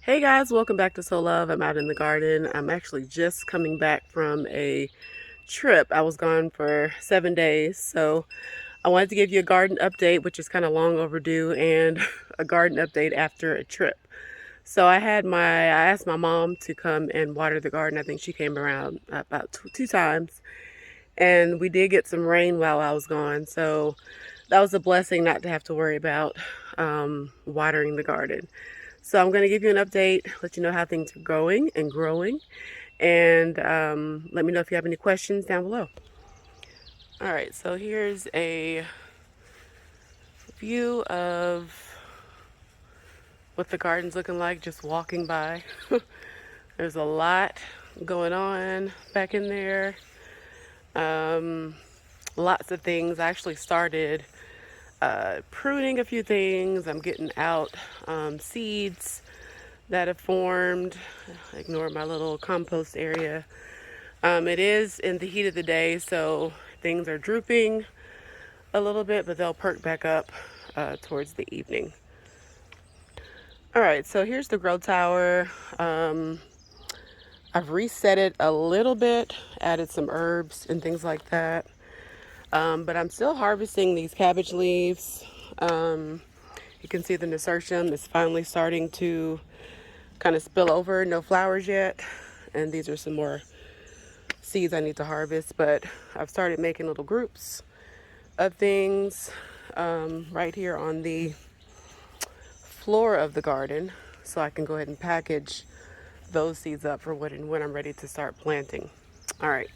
Hey guys, welcome back to So Love. I'm out in the garden. I'm actually just coming back from a trip. I was gone for 7 days, so I wanted to give you a garden update, which is kind of long overdue, and a garden update after a trip. So I asked my mom to come and water the garden. I think she came around about two times, and we did get some rain while I was gone. So that was a blessing not to have to worry about watering the garden. So I'm going to give you an update, let you know how things are going and growing, and let me know if you have any questions down below. All right, so here's a view of what the garden's looking like just walking by. There's a lot going on back in there. Um, Lots of things. I actually started pruning a few things. I'm getting out seeds that have formed. Ignore my little compost area. It is in the heat of the day, so things are drooping a little bit, but they'll perk back up towards the evening. All right, so here's the grow tower. I've reset it a little bit, added some herbs and things like that. But I'm still harvesting these cabbage leaves. You can see the nasturtium is finally starting to kind of spill over. No flowers yet. And these are some more seeds I need to harvest, but I've started making little groups of things right here on the floor of the garden, so I can go ahead and package those seeds up for when I'm ready to start planting. All right,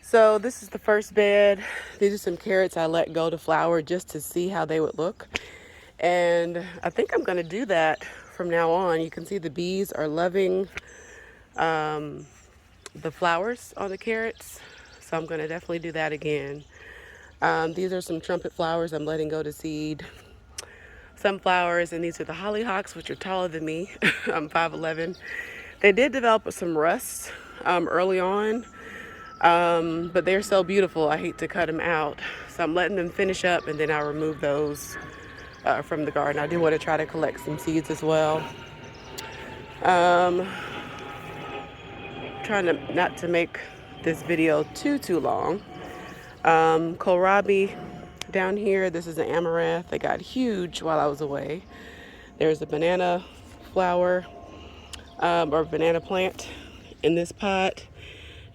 so this is the first bed. These are some carrots I let go to flower just to see how they would look, and I think I'm going to do that from now on. You can see the bees are loving the flowers on the carrots, so I'm going to definitely do that again. These are some trumpet flowers I'm letting go to seed. Sunflowers, and these are the hollyhocks, which are taller than me. I'm 5'11". They did develop some rust early on, but they're so beautiful, I hate to cut them out. So I'm letting them finish up, and then I'll remove those from the garden. I do want to try to collect some seeds as well. Um, Trying to not to make this video too long. Kohlrabi down here, this is an amaranth that got huge while I was away. There's a banana flower or banana plant in this pot,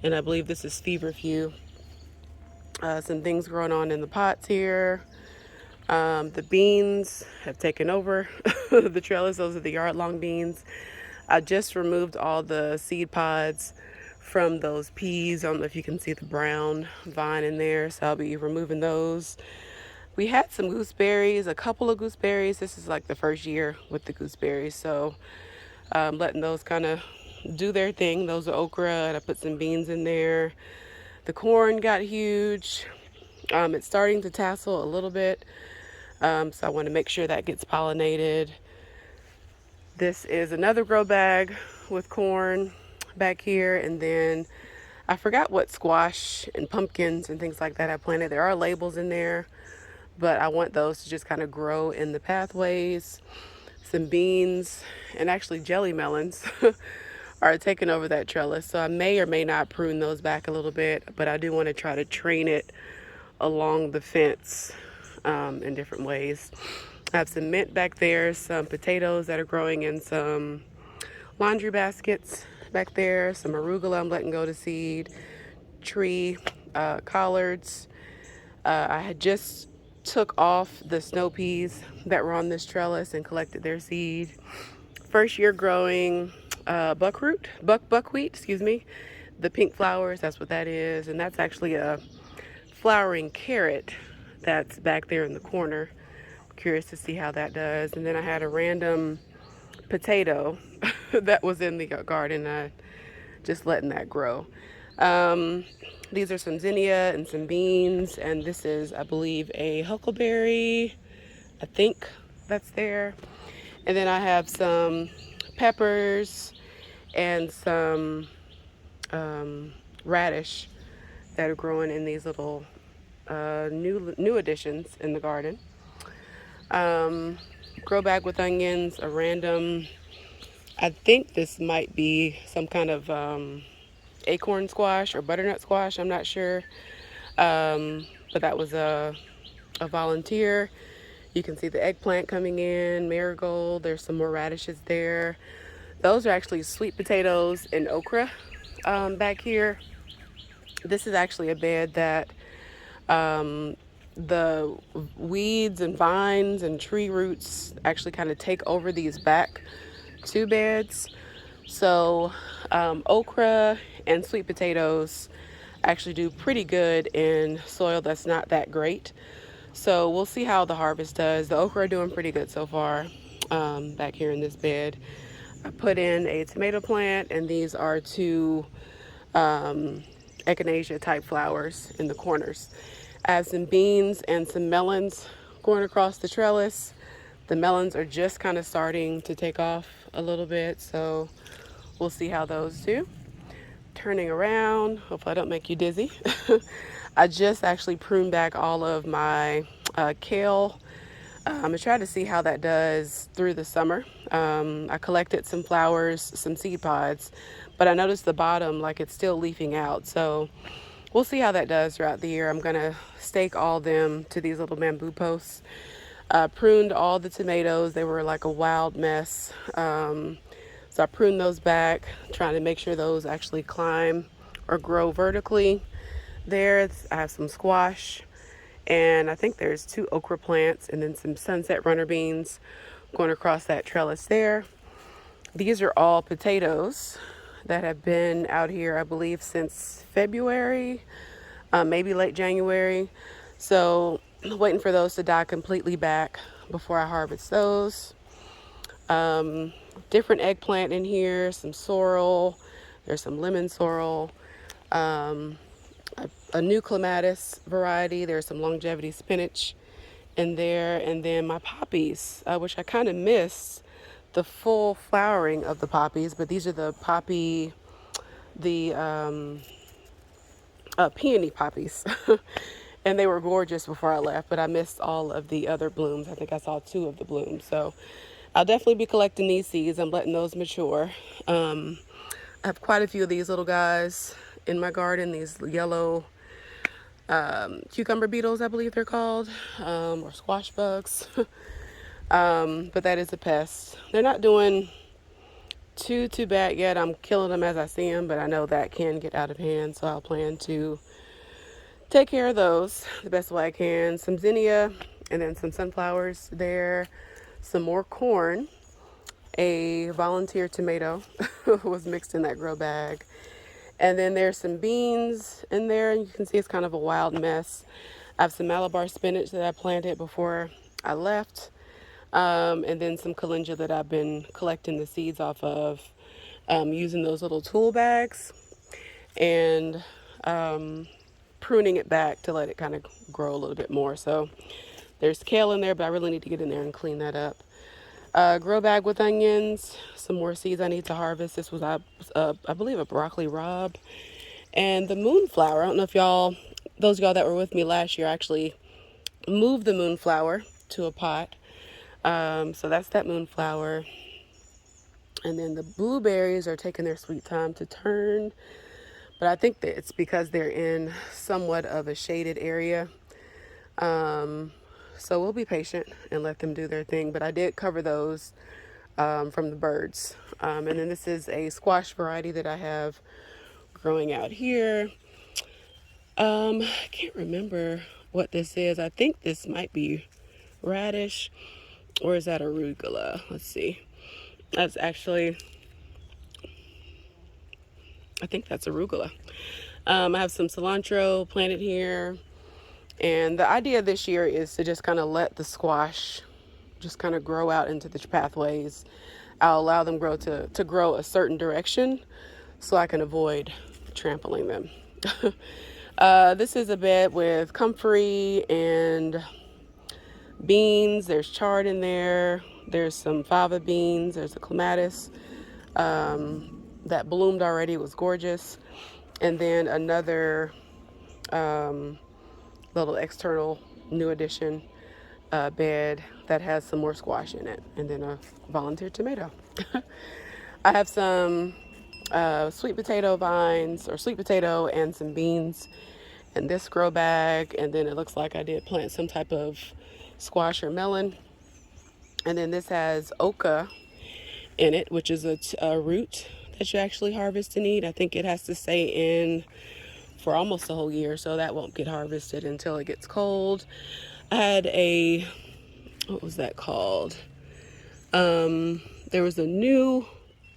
and I believe this is feverfew. Some things growing on in the pots here. The beans have taken over the trellis. Those are the yard-long beans. I just removed all the seed pods from those peas. I don't know if you can see the brown vine in there, so I'll be removing those. We had some gooseberries, a couple of gooseberries. This is like the first year with the gooseberries, so letting those kind of do their thing. Those are okra, and I put some beans in there. The corn got huge. It's starting to tassel a little bit, so I want to make sure that gets pollinated. This is another grow bag with corn back here, and then I forgot what squash and pumpkins and things like that I planted. There are labels in there, but I want those to just kind of grow in the pathways. Some beans and actually jelly melons are taking over that trellis, so I may or may not prune those back a little bit, but I do want to try to train it along the fence in different ways. I have some mint back there, some potatoes that are growing in some laundry baskets back there, some arugula I'm letting go to seed, tree collards. I had just took off the snow peas that were on this trellis and collected their seed. First year growing buckwheat, excuse me. The pink flowers, that's what that is, and that's actually a flowering carrot that's back there in the corner. Curious to see how that does. And then I had a random potato that was in the garden. Just letting that grow. These are some zinnia and some beans, and this is, I believe, a huckleberry. I think that's there. And then I have some peppers and some radish that are growing in these little new additions in the garden. Grow bag with onions, a random I think this might be some kind of acorn squash or butternut squash. I'm not sure. But that was a volunteer. You can see the eggplant coming in, marigold. There's some more radishes there. Those are actually sweet potatoes and okra back here. This is actually a bed that um, the weeds and vines and tree roots actually kind of take over these back two beds. So okra and sweet potatoes actually do pretty good in soil that's not that great. So we'll see how the harvest does. The okra are doing pretty good so far back here in this bed. I put in a tomato plant, and these are two echinacea type flowers in the corners. I have some beans and some melons going across the trellis. The melons are just kind of starting to take off a little bit, so we'll see how those do. Turning around, hopefully I don't make you dizzy. I just actually pruned back all of my kale. I'm gonna try to see how that does through the summer. I collected some flowers, some seed pods, but I noticed the bottom, like it's still leafing out. So we'll see how that does throughout the year. I'm gonna stake all them to these little bamboo posts. Pruned all the tomatoes. They were like a wild mess. So I pruned those back, trying to make sure those actually climb or grow vertically. There, I have some squash, and I think there's two okra plants and then some sunset runner beans going across that trellis there. These are all potatoes that have been out here, I believe, since February, maybe late January. So waiting for those to die completely back before I harvest those. Different eggplant in here, some sorrel, there's some lemon sorrel, a new clematis variety, there's some longevity spinach in there, and then my poppies, which I kind of missed the full flowering of the poppies, but these are the poppy, the peony poppies. And they were gorgeous before I left, but I missed all of the other blooms. I think I saw two of the blooms. So I'll definitely be collecting these seeds. I'm letting those mature. I have quite a few of these little guys in my garden, these yellow cucumber beetles, I believe they're called, or squash bugs. But that is a pest. They're not doing too bad yet. I'm killing them as I see them, but I know that can get out of hand, so I'll plan to take care of those the best way I can. Some zinnia and then some sunflowers there, some more corn, a volunteer tomato was mixed in that grow bag, and then there's some beans in there, and you can see it's kind of a wild mess. I have some Malabar spinach that I planted before I left, and then some calendula that I've been collecting the seeds off of, using those little tool bags and pruning it back to let it kind of grow a little bit more. So there's kale in there, but I really need to get in there and clean that up. Grow bag with onions, some more seeds I need to harvest. This was, I believe, a broccoli rabe. And the moonflower, I don't know if y'all, those of y'all that were with me last year, actually moved the moonflower to a pot. So that's that moonflower. And then the blueberries are taking their sweet time to turn. But I think that it's because they're in somewhat of a shaded area. So we'll be patient and let them do their thing. But I did cover those from the birds. And then this is a squash variety that I have growing out here. I can't remember what this is. I think this might be radish, or is that arugula? Let's see. That's actually, I think that's arugula. I have some cilantro planted here. And the idea this year is to just kind of let the squash just kind of grow out into the pathways. I'll allow them to grow a certain direction so I can avoid trampling them. This is a bed with comfrey and beans. There's chard in there. There's some fava beans. There's a clematis that bloomed already. It was gorgeous. And then another little external new addition bed that has some more squash in it, and then a volunteer tomato. I have some sweet potato vines, or sweet potato and some beans in this grow bag. And then it looks like I did plant some type of squash or melon. And then this has okra in it, which is a root that you actually harvest and eat. I think it has to stay in for almost a whole year, so that won't get harvested until it gets cold. I had a, what was that called? There was a new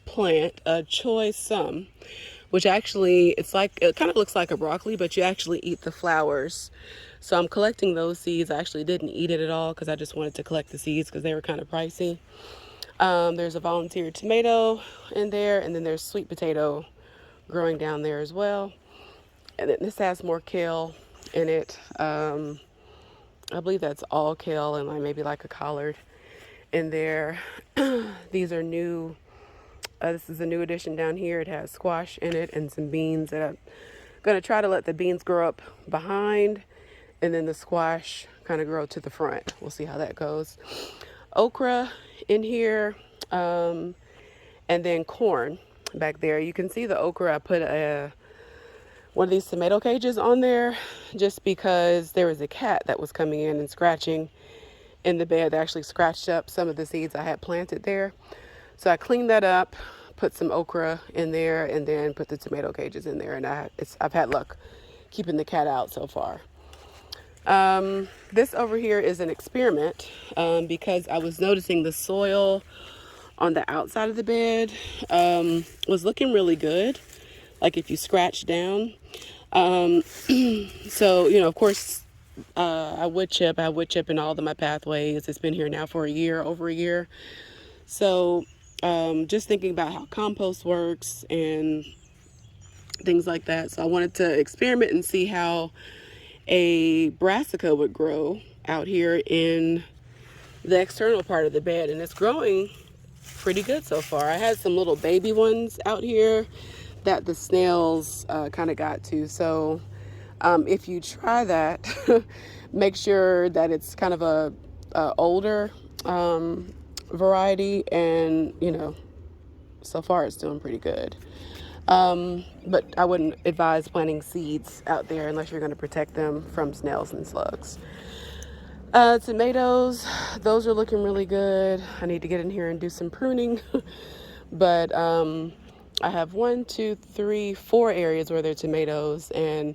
plant, a choy sum, which actually, it's like, it kind of looks like a broccoli, but you actually eat the flowers. So I'm collecting those seeds. I actually didn't eat it at all because I just wanted to collect the seeds because they were kind of pricey. There's a volunteer tomato in there, and then there's sweet potato growing down there as well. And then this has more kale in it. I believe that's all kale and like maybe like a collard in there. These are new. This is a new addition down here. It has squash in it and some beans that I'm going to try to let the beans grow up behind, and then the squash kind of grow to the front. We'll see how that goes. Okra in here, and then corn back there. You can see the okra. I put one of these tomato cages on there just because there was a cat that was coming in and scratching in the bed. That actually scratched up some of the seeds I had planted there. So I cleaned that up, put some okra in there, and then put the tomato cages in there. And I've had luck keeping the cat out so far. This over here is an experiment because I was noticing the soil on the outside of the bed was looking really good, like if you scratch down. So, you know, of course, I wood chip in all of my pathways. It's been here now for over a year. So just thinking about how compost works and things like that. So I wanted to experiment and see how a brassica would grow out here in the external part of the bed, and it's growing pretty good so far. I had some little baby ones out here that the snails kind of got to. So if you try that, make sure that it's kind of a older variety, and you know, so far it's doing pretty good. But I wouldn't advise planting seeds out there unless you're going to protect them from snails and slugs. Tomatoes, those are looking really good. I need to get in here and do some pruning. But I have 4 areas where there are tomatoes, and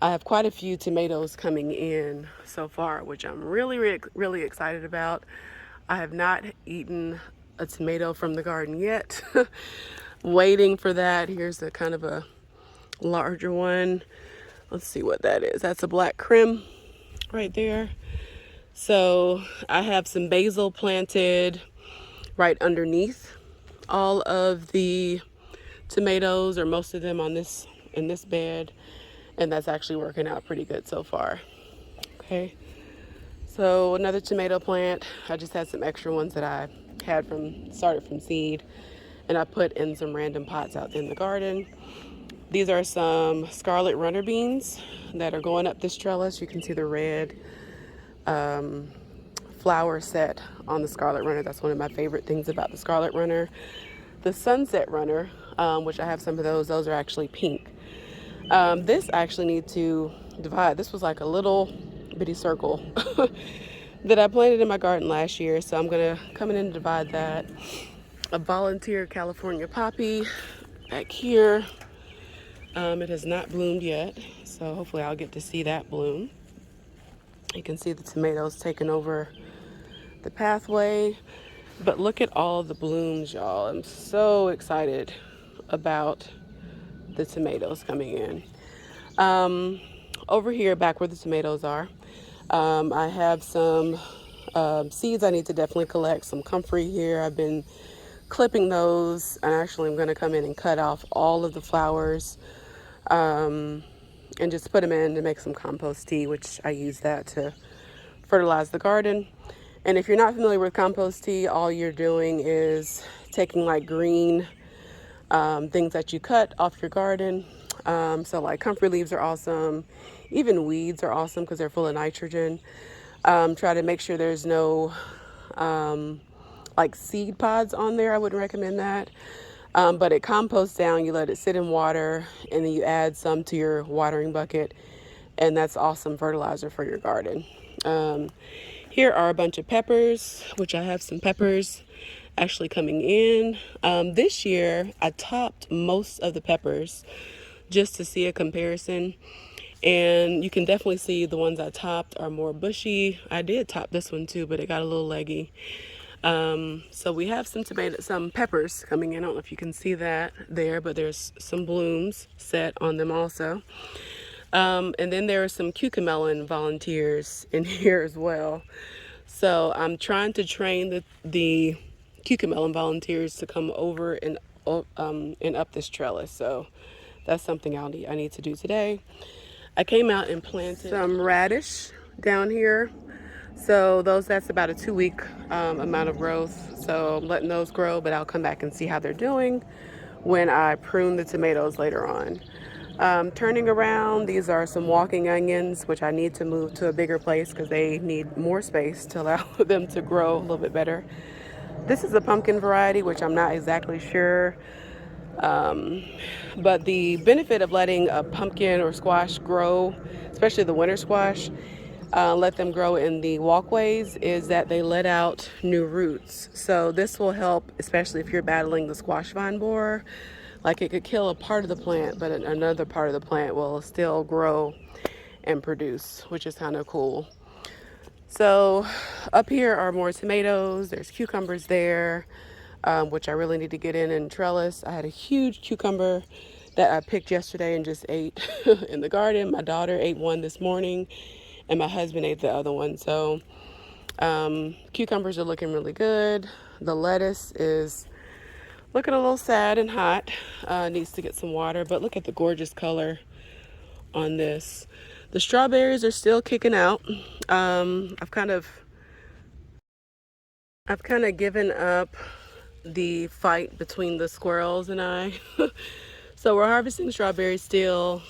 I have quite a few tomatoes coming in so far, which I'm really, really, really excited about. I have not eaten a tomato from the garden yet. Waiting for that. Here's a kind of a larger one. Let's see what that is. That's a black creme right there. So I have some basil planted right underneath all of the tomatoes, or most of them in this bed, and that's actually working out pretty good so far. Okay, so another tomato plant. I just had some extra ones that I had started from seed, and I put in some random pots out in the garden. These are some Scarlet runner beans that are going up this trellis. You can see the red flower set on the Scarlet runner. That's one of my favorite things about the Scarlet runner. The sunset runner, which I have some of those are actually pink. This I actually need to divide. This was like a little bitty circle that I planted in my garden last year, so I'm gonna come in and divide that. A volunteer California poppy back here. It has not bloomed yet, so hopefully I'll get to see that bloom. You can see the tomatoes taking over the pathway, but look at all the blooms, y'all. I'm so excited about the tomatoes coming in. Over here, back where the tomatoes are, I have some seeds I need to definitely collect. Some comfrey here. I've been clipping those, and actually I'm going to come in and cut off all of the flowers and just put them in to make some compost tea, which I use that to fertilize the garden. And if you're not familiar with compost tea, all you're doing is taking like green things that you cut off your garden. So like comfrey leaves are awesome. Even weeds are awesome because they're full of nitrogen. Try to make sure there's no like seed pods on there. I wouldn't recommend that. But it composts down, you let it sit in water, and then you add some to your watering bucket, and that's awesome fertilizer for your garden. Here are a bunch of peppers, which I have some peppers actually coming in. This year, I topped most of the peppers just to see a comparison. And you can definitely see the ones I topped are more bushy. I did top this one too, but it got a little leggy. So we have some peppers coming in. I don't know if you can see that there, but there's some blooms set on them also. And then there are some cucamelon volunteers in here as well. So I'm trying to train the cucamelon volunteers to come over and up this trellis. So that's something I need to do today. I came out and planted some radish down here. So that's about a 2-week amount of growth. So I'm letting those grow, but I'll come back and see how they're doing when I prune the tomatoes later on. Turning around, these are some walking onions, which I need to move to a bigger place because they need more space to allow them to grow a little bit better. This is a pumpkin variety, which I'm not exactly sure. But the benefit of letting a pumpkin or squash grow, especially the winter squash, let them grow in the walkways, is that they let out new roots. So this will help, especially if you're battling the squash vine borer. Like, it could kill a part of the plant, but another part of the plant will still grow and produce, which is kind of cool. So up here are more tomatoes. There's cucumbers there, which I really need to get in and trellis. I had a huge cucumber that I picked yesterday and just ate in the garden. My daughter ate one this morning, and my husband ate the other one. So cucumbers are looking really good. The lettuce is looking a little sad and hot. Needs to get some water, but look at the gorgeous color on this. The strawberries are still kicking out. I've kind of given up the fight between the squirrels and I. So we're harvesting strawberries still.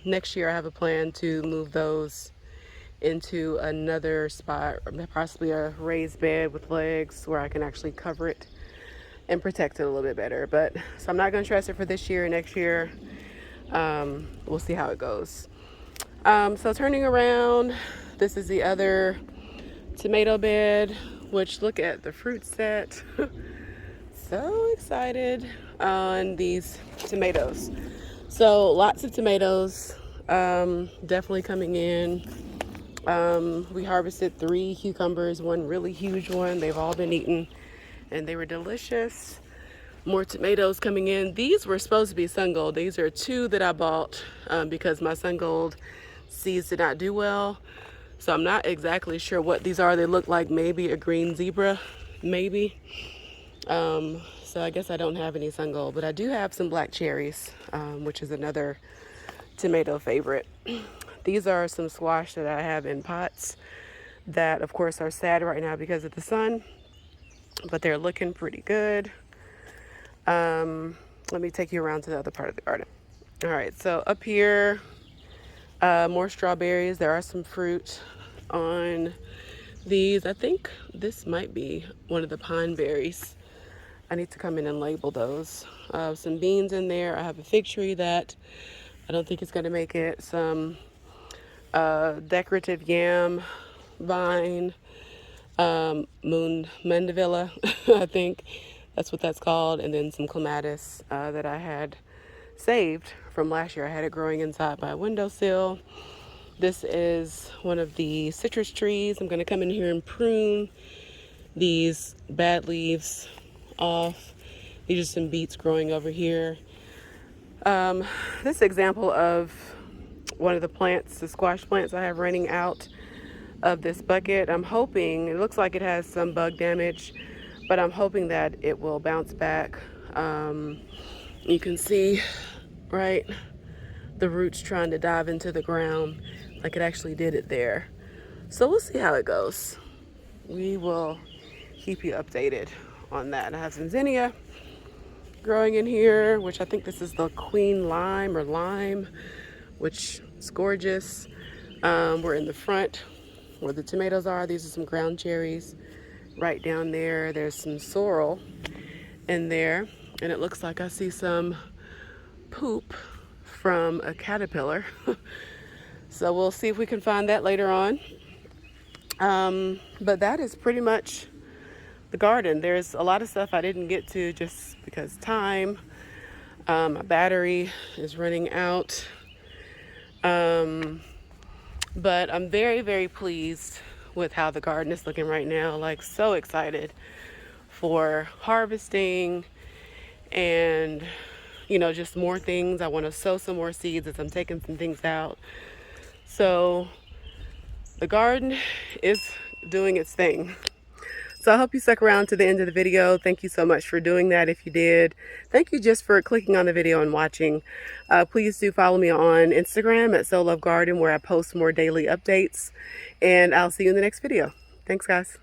Next year I have a plan to move those into another spot, possibly a raised bed with legs where I can actually cover it and protect it a little bit better. But so I'm not going to stress it for this year. Next year, we'll see how it goes. So turning around, this is the other tomato bed, which look at the fruit set. So excited on these tomatoes. So lots of tomatoes, definitely coming in. We harvested 3 cucumbers, one really huge one. They've all been eaten and they were delicious. More tomatoes coming in. These were supposed to be sun gold. These are 2 that I bought because my sun gold seeds did not do well. So I'm not exactly sure what these are. They look like maybe a green zebra, maybe. So I guess I don't have any sun gold, but I do have some black cherries, which is another tomato favorite. These are some squash that I have in pots that of course are sad right now because of the sun, but they're looking pretty good. Let me take you around to the other part of the garden. All right, so up here, more strawberries. There are some fruit on these. I think this might be one of the pine berries. I need to come in and label those. Some beans in there. I have a fig tree that I don't think it's going to make it. Some decorative yam vine, mandevilla, I think that's what that's called, and then some clematis that I had saved from last year. I had it growing inside my windowsill. This is one of the citrus trees. I'm going to come in here and prune these bad leaves off. These are some beets growing over here. This example of one of the plants, the squash plants I have running out of this bucket. I'm hoping, it looks like it has some bug damage, but I'm hoping that it will bounce back. You can see, right, the roots trying to dive into the ground, like it actually did it there. So we'll see how it goes. We will keep you updated on that. I have some zinnia growing in here, which I think this is the queen lime or lime, which is gorgeous. We're in the front where the tomatoes are. These are some ground cherries right down there. There's some sorrel in there. And it looks like I see some poop from a caterpillar. So we'll see if we can find that later on. But that is pretty much the garden. There's a lot of stuff I didn't get to just because time. My battery is running out. But I'm very, very pleased with how the garden is looking right now. Like, so excited for harvesting and, you know, just more things. I want to sow some more seeds as I'm taking some things out. So the garden is doing its thing. So I hope you stuck around to the end of the video. Thank you so much for doing that if you did. Thank you just for clicking on the video and watching. Please do follow me on Instagram at So Love Garden, where I post more daily updates. And I'll see you in the next video. Thanks, guys.